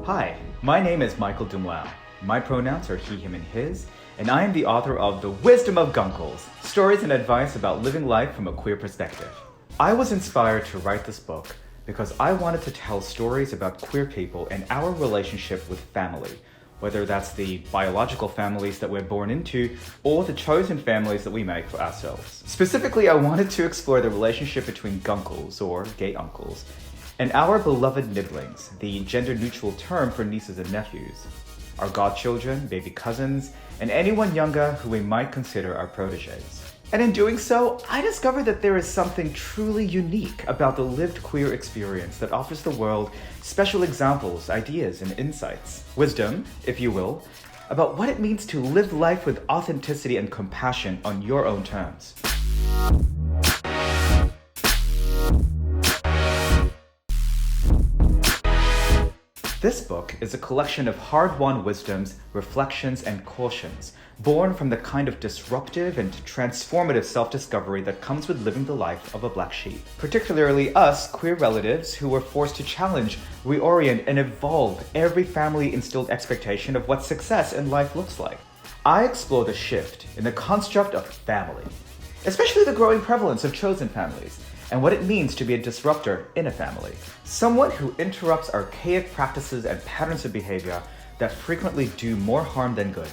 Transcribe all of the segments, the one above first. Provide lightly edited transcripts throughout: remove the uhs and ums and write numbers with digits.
Hi, my name is Michael Dumlao. My pronouns are he, him, and his, and I am the author of The Wisdom of Guncles, stories and advice about living life from a queer perspective. I was inspired to write this book because I wanted to tell stories about queer people and our relationship with family, whether that's the biological families that we're born into or the chosen families that we make for ourselves. Specifically, I wanted to explore the relationship between guncles, or gay uncles, and our beloved nibblings, the gender-neutral term for nieces and nephews, our godchildren, baby cousins, and anyone younger who we might consider our proteges. And in doing so, I discovered that there is something truly unique about the lived queer experience that offers the world special examples, ideas, and insights. Wisdom, if you will, about what it means to live life with authenticity and compassion on your own terms. This book is a collection of hard-won wisdoms, reflections, and cautions, born from the kind of disruptive and transformative self-discovery that comes with living the life of a black sheep. Particularly us, queer relatives, who were forced to challenge, reorient, and evolve every family-instilled expectation of what success in life looks like. I explore the shift in the construct of family, especially the growing prevalence of chosen families, and what it means to be a disruptor in a family. Someone who interrupts archaic practices and patterns of behavior that frequently do more harm than good.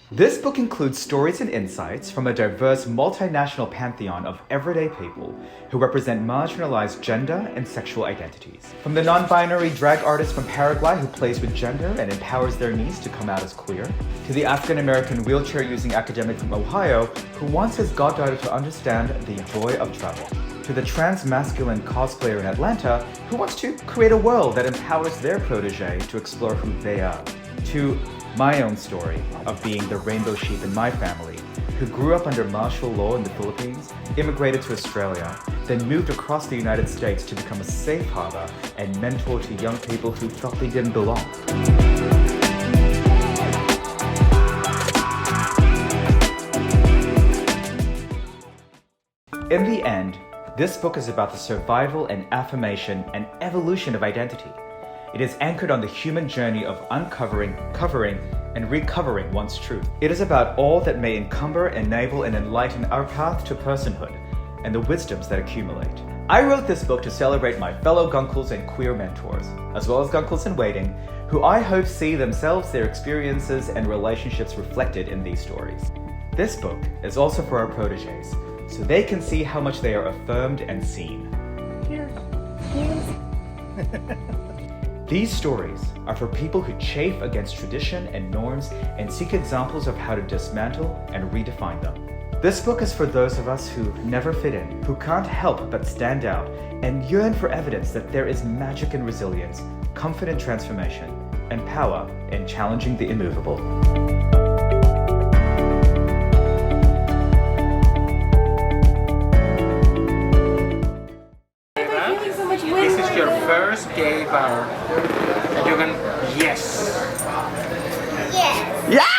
This book includes stories and insights from a diverse multinational pantheon of everyday people who represent marginalized gender and sexual identities. From the non-binary drag artist from Paraguay who plays with gender and empowers their niece to come out as queer, to the African-American wheelchair-using academic from Ohio who wants his goddaughter to understand the joy of travel, to the trans-masculine cosplayer in Atlanta who wants to create a world that empowers their protege to explore who they are, to my own story of being the rainbow sheep in my family, who grew up under martial law in the Philippines, immigrated to Australia, then moved across the United States to become a safe harbor and mentor to young people who thought they didn't belong. In the end, this book is about the survival and affirmation and evolution of identity. It is anchored on the human journey of uncovering, covering, and recovering one's truth. It is about all that may encumber, enable, and enlighten our path to personhood and the wisdoms that accumulate. I wrote this book to celebrate my fellow guncles and queer mentors, as well as guncles in waiting, who I hope see themselves, their experiences, and relationships reflected in these stories. This book is also for our proteges, so they can see how much they are affirmed and seen. Here's. These stories are for people who chafe against tradition and norms and seek examples of how to dismantle and redefine them. This book is for those of us who never fit in, who can't help but stand out and yearn for evidence that there is magic in resilience, comfort in transformation, and power in challenging the immovable. This is your first gay bar. And you're gonna, yes. Yes. Yeah!